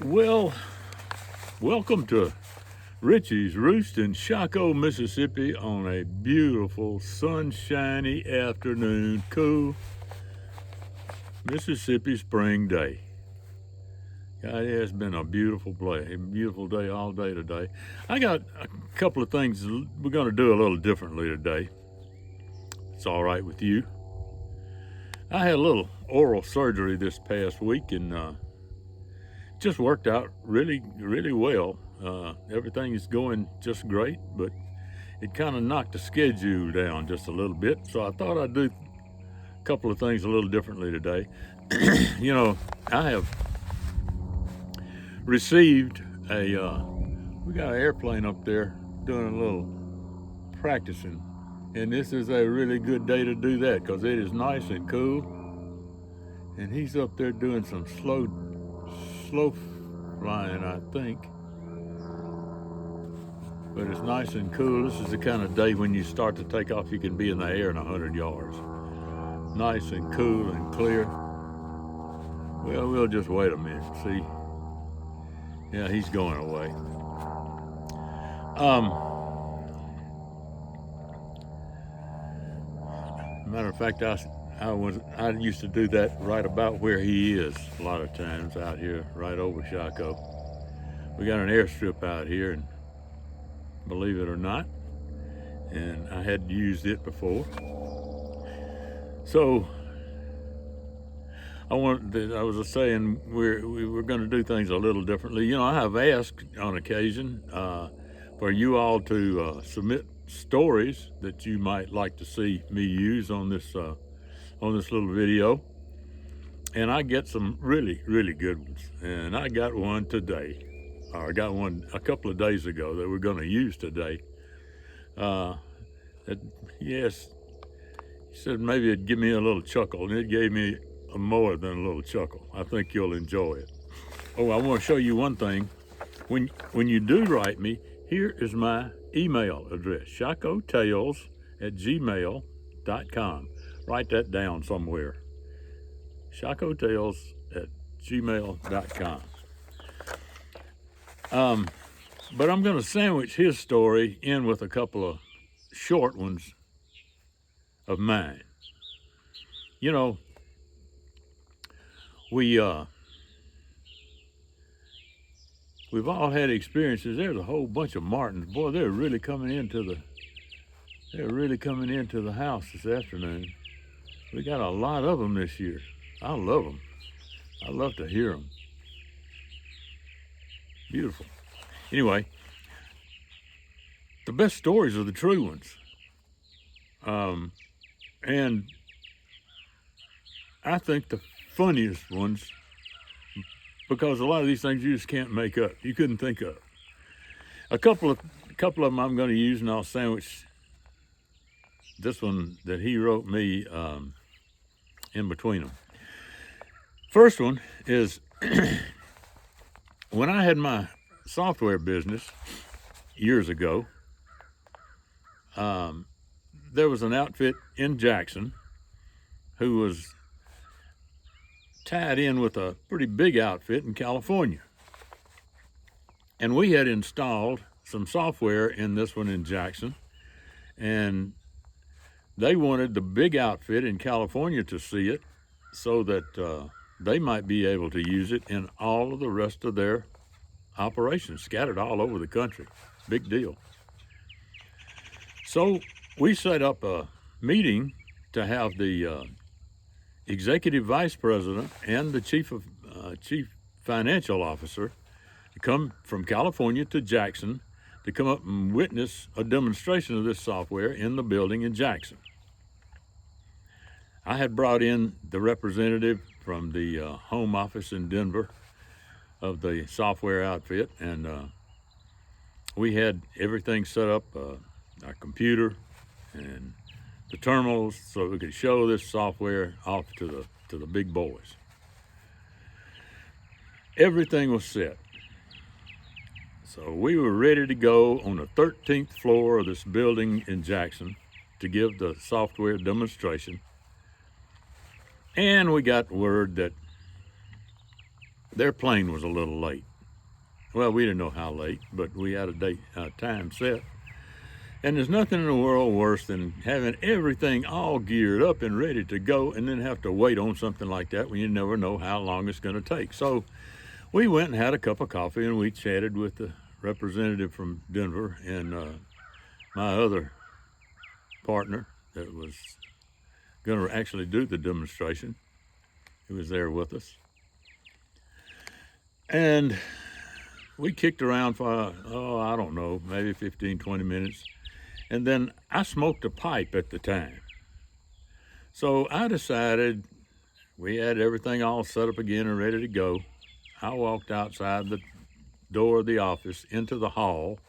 Well, welcome to Richie's Roost in Shaco, Mississippi on a beautiful, sunshiny afternoon, cool Mississippi spring day. God, it has been a beautiful day all day today. I got a couple of things we're going to do a little differently today. It's all right with you. I had a little oral surgery this past week and just worked out really well. Everything is going just great, but it kind of knocked the schedule down just a little bit. So I thought I'd do a couple of things a little differently today. I have received we got an airplane up there doing a little practicing. And this is a really good day to do that because it is nice and cool. And he's up there doing some slow flying, I think. But it's nice and cool. This is the kind of day when you start to take off, you can be in the air in 100 yards. Nice and cool and clear. Well, we'll just wait a minute, see. Yeah, he's going away. Matter of fact, I used to do that right about where he is a lot of times out here, right over Shaco. We got an airstrip out here, and believe it or not, and I had used it before. So I was saying we were going to do things a little differently. You know, I have asked on occasion for you all to submit stories that you might like to see me use on this little video, and I get some really good ones. And I got one today. I got one a couple of days ago that we're going to use today. Yes, he said maybe it'd give me a little chuckle, and it gave me more than a little chuckle. I think you'll enjoy it. Oh, I want to show you one thing. When you do write me, here is my email address, shacotales@gmail.com. Write that down somewhere. shacotales@gmail.com. But I'm going to sandwich his story in with a couple of short ones of mine. You know, we've all had experiences. There's a whole bunch of martins. Boy, they're really coming into the house this afternoon. We got a lot of them this year. I love them. I love to hear them. Beautiful. Anyway, the best stories are the true ones. And I think the funniest ones, because a lot of these things you just can't make up. You couldn't think of. A couple of them I'm going to use, and I'll sandwich this one that he wrote me in between them. First one is when I had my software business years ago, there was an outfit in Jackson who was tied in with a pretty big outfit in California. And we had installed some software in this one in Jackson, and they wanted the big outfit in California to see it so that they might be able to use it in all of the rest of their operations scattered all over the country. Big deal. So we set up a meeting to have the executive vice president and the chief financial officer come from California to Jackson to come up and witness a demonstration of this software in the building in Jackson. I had brought in the representative from the home office in Denver of the software outfit, and we had everything set up, our computer and the terminals, so we could show this software off to the big boys. Everything was set. So we were ready to go on the 13th floor of this building in Jackson to give the software demonstration. And we got word that their plane was a little late. Well, we didn't know how late, but we had a time set. And there's nothing in the world worse than having everything all geared up and ready to go and then have to wait on something like that when you never know how long it's going to take. So we went and had a cup of coffee and we chatted with the representative from Denver and my other partner that was going to actually do the demonstration. He was there with us. And we kicked around for, I don't know, maybe 15, 20 minutes. And then I smoked a pipe at the time. So I decided we had everything all set up again and ready to go. I walked outside the door of the office into the hall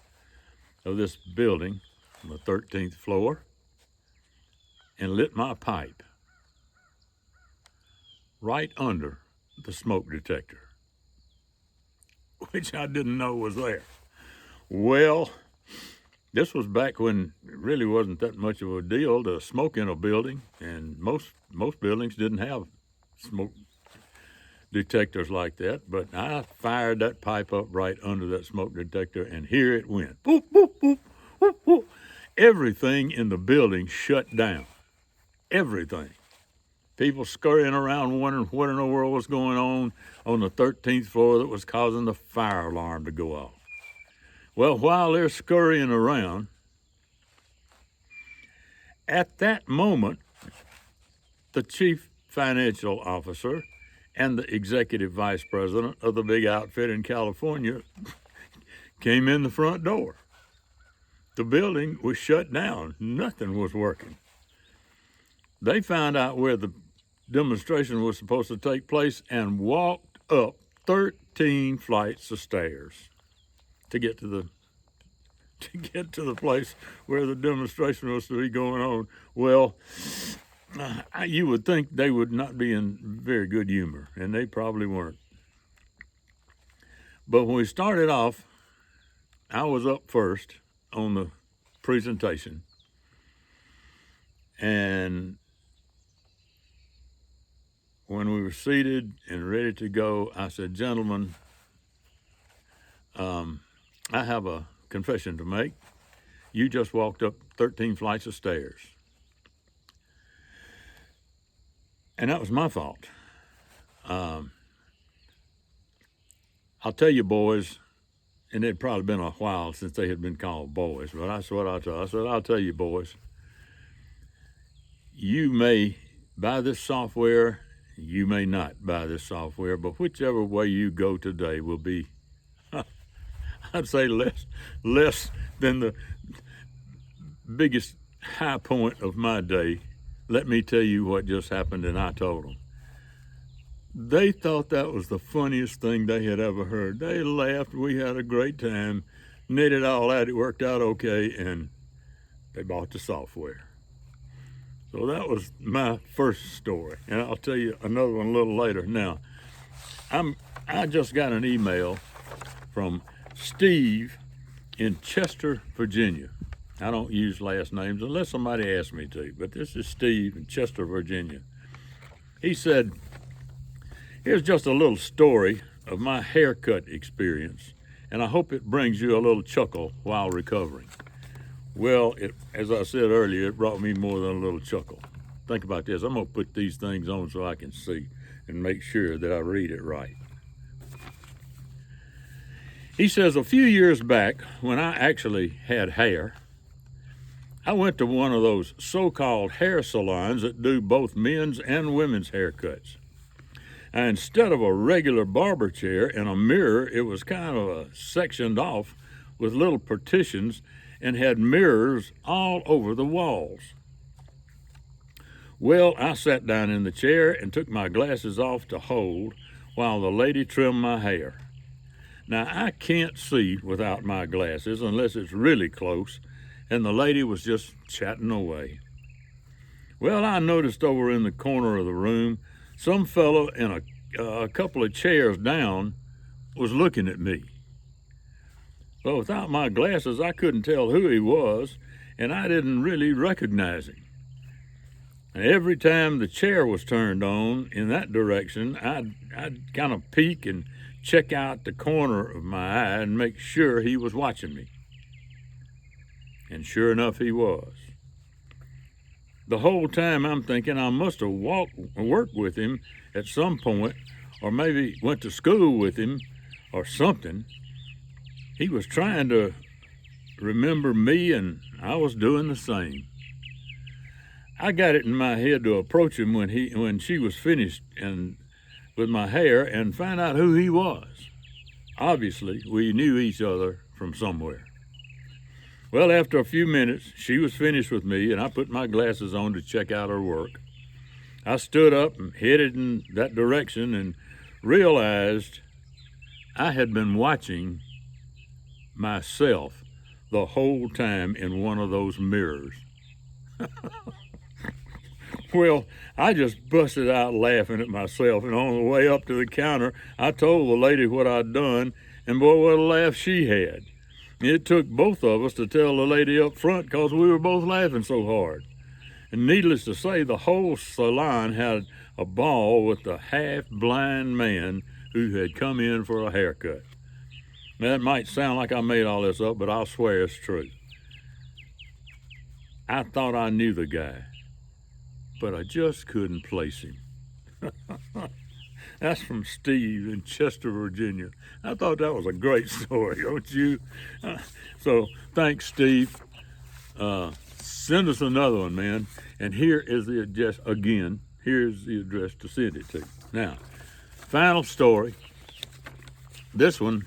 of this building on the 13th floor and lit my pipe right under the smoke detector, which I didn't know was there. Well, this was back when it really wasn't that much of a deal to smoke in a building, and most buildings didn't have smoke detectors like that. But I fired that pipe up right under that smoke detector, and here it went. Boop, boop, boop, boop, boop. Everything in the building shut down. Everything. People scurrying around wondering what in the world was going on the 13th floor that was causing the fire alarm to go off. Well, while they're scurrying around, at that moment, the chief financial officer and the executive vice president of the big outfit in California came in the front door. The building was shut down. Nothing was working. They found out where the demonstration was supposed to take place and walked up 13 flights of stairs to get to the place where the demonstration was to be going on. Well, you would think they would not be in very good humor, and they probably weren't. But when we started off, I was up first on the presentation, and when we were seated and ready to go, I said, "Gentlemen, I have a confession to make. You just walked up 13 flights of stairs. And that was my fault. I'll tell you, boys," and it had probably been a while since they had been called boys, but that's what I said, "I'll tell you, boys, you may buy this software, you may not buy this software, but whichever way you go today will be, I'd say less than the biggest high point of my day. Let me tell you what just happened," and I told them. They thought that was the funniest thing they had ever heard. They laughed. We had a great time. Knitted all out. It worked out okay, and they bought the software. So that was my first story, and I'll tell you another one a little later. Now, I just got an email from Steve in Chester, Virginia. I don't use last names unless somebody asks me to, but this is Steve in Chester, Virginia. He said, "Here's just a little story of my haircut experience, and I hope it brings you a little chuckle while recovering." Well, as I said earlier, it brought me more than a little chuckle. Think about this. I'm going to put these things on so I can see and make sure that I read it right. He says, "A few years back, when I actually had hair, I went to one of those so-called hair salons that do both men's and women's haircuts. And instead of a regular barber chair and a mirror, it was kind of sectioned off with little partitions and had mirrors all over the walls. Well, I sat down in the chair and took my glasses off to hold while the lady trimmed my hair. Now, I can't see without my glasses unless it's really close, and the lady was just chatting away. Well, I noticed over in the corner of the room, some fellow in a couple of chairs down was looking at me. But without my glasses, I couldn't tell who he was, and I didn't really recognize him. And every time the chair was turned on in that direction, I'd kind of peek and check out the corner of my eye and make sure he was watching me. And sure enough, he was. The whole time I'm thinking I must have worked with him at some point, or maybe went to school with him or something. He was trying to remember me, and I was doing the same. I got it in my head to approach him when she was finished and with my hair and find out who he was. Obviously, we knew each other from somewhere. Well, after a few minutes, she was finished with me, and I put my glasses on to check out her work. I stood up and headed in that direction and realized I had been watching myself the whole time in one of those mirrors. Well, I just busted out laughing at myself, and on the way up to the counter, I told the lady what I'd done, and boy, what a laugh she had. It took both of us to tell the lady up front because we were both laughing so hard. And needless to say, the whole salon had a ball with the half-blind man who had come in for a haircut. Now, that might sound like I made all this up, but I'll swear it's true. I thought I knew the guy, but I just couldn't place him. That's from Steve in Chester, Virginia. I thought that was a great story, don't you? So thanks, Steve. Send us another one, man. And here is the address again. Here's the address to send it to. Now, final story. This one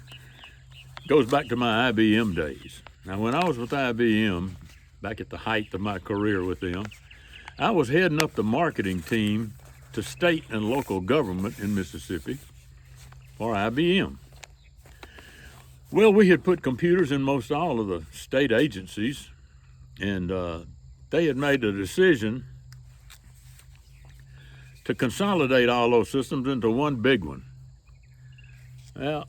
goes back to my IBM days. Now, when I was with IBM, back at the height of my career with them, I was heading up the marketing team to state and local government in Mississippi for IBM. Well, we had put computers in most all of the state agencies, and they had made the decision to consolidate all those systems into one big one. Well,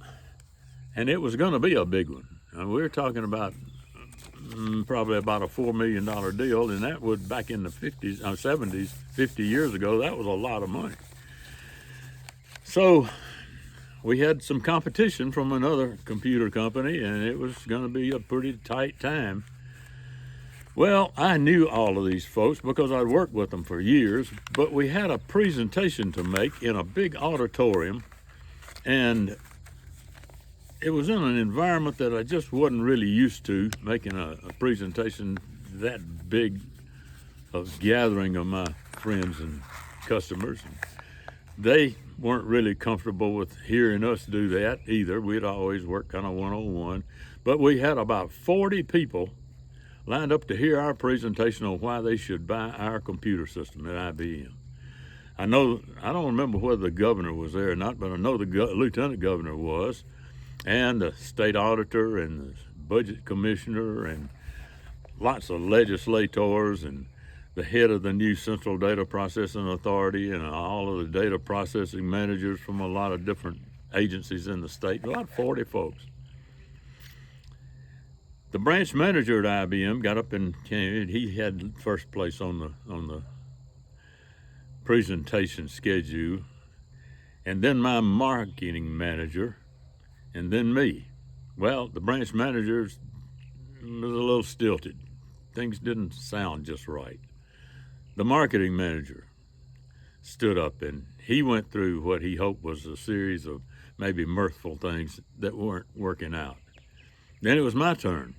and it was going to be a big one. And we were talking about probably about a $4 million deal, and that would, back in the 50s, 70s, 50 years ago, that was a lot of money. So we had some competition from another computer company, and it was going to be a pretty tight time. Well, I knew all of these folks because I'd worked with them for years, but we had a presentation to make in a big auditorium, and it was in an environment that I just wasn't really used to, making a presentation that big of gathering of my friends and customers. And they weren't really comfortable with hearing us do that either. We'd always work kind of one-on-one. But we had about 40 people lined up to hear our presentation on why they should buy our computer system at IBM. I don't remember whether the governor was there or not, but I know the lieutenant governor was, and the state auditor and the budget commissioner and lots of legislators and the head of the new Central Data Processing Authority and all of the data processing managers from a lot of different agencies in the state, about 40 folks. The branch manager at IBM got up and came. He had first place on the presentation schedule, and then my marketing manager, and then me. Well, the branch manager was a little stilted. Things didn't sound just right. The marketing manager stood up, and he went through what he hoped was a series of maybe mirthful things that weren't working out. Then it was my turn,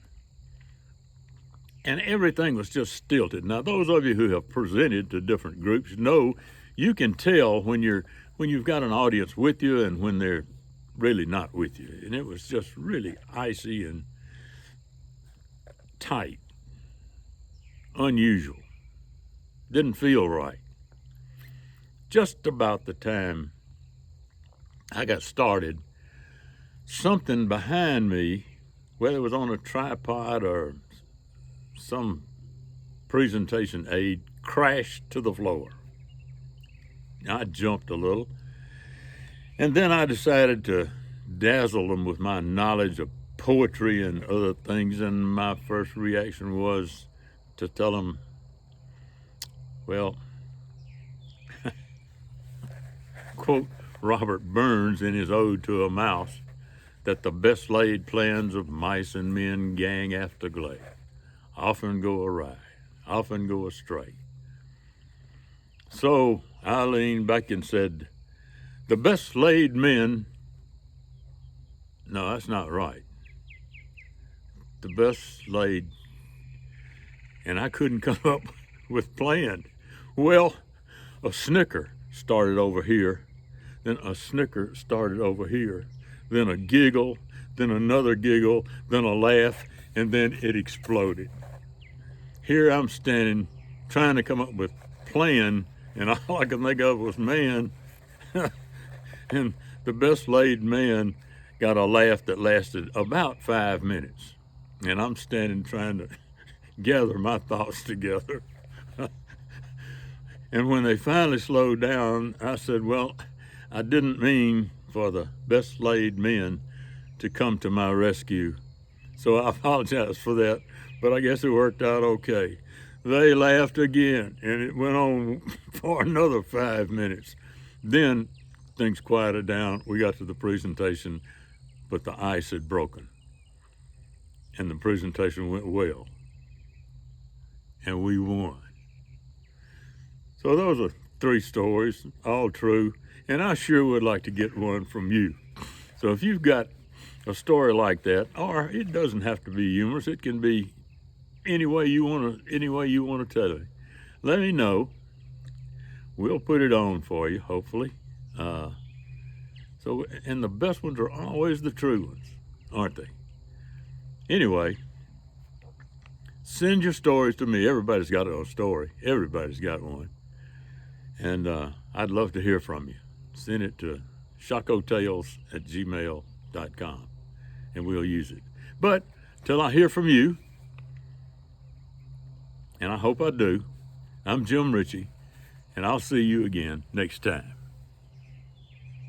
and everything was just stilted. Now, those of you who have presented to different groups know you can tell when you've got an audience with you and when they're really not with you. And it was just really icy and tight, unusual. Didn't feel right. Just about the time I got started, something behind me, whether it was on a tripod or some presentation aid, crashed to the floor. I jumped a little, and then I decided to dazzle them with my knowledge of poetry and other things, and my first reaction was to tell them, well, quote, Robert Burns in his Ode to a Mouse that the best laid plans of mice and men gang after glay often go awry, often go astray. So I leaned back and said, the best laid men, no, that's not right. The best laid, and I couldn't come up with plan. Well, a snicker started over here, then a snicker started over here, then a giggle, then another giggle, then a laugh, and then it exploded. Here I'm standing trying to come up with plan, and all I could think of was man. And the best laid man got a laugh that lasted about 5 minutes. And I'm standing trying to gather my thoughts together. And when they finally slowed down, I said, well, I didn't mean for the best laid men to come to my rescue. So I apologize for that, but I guess it worked out okay. They laughed again, and it went on for another 5 minutes. Then things quieted down. We got to the presentation, but the ice had broken. And the presentation went well. And we won. So those are 3 stories, all true. And I sure would like to get one from you. So if you've got a story like that, or it doesn't have to be humorous, it can be any way you want to tell it. Let me know. We'll put it on for you, hopefully. And the best ones are always the true ones, aren't they? Anyway, send your stories to me. Everybody's got a story. Everybody's got one. And I'd love to hear from you. Send it to shocotales@gmail.com, and we'll use it. But till I hear from you, and I hope I do, I'm Jim Ritchie, and I'll see you again next time.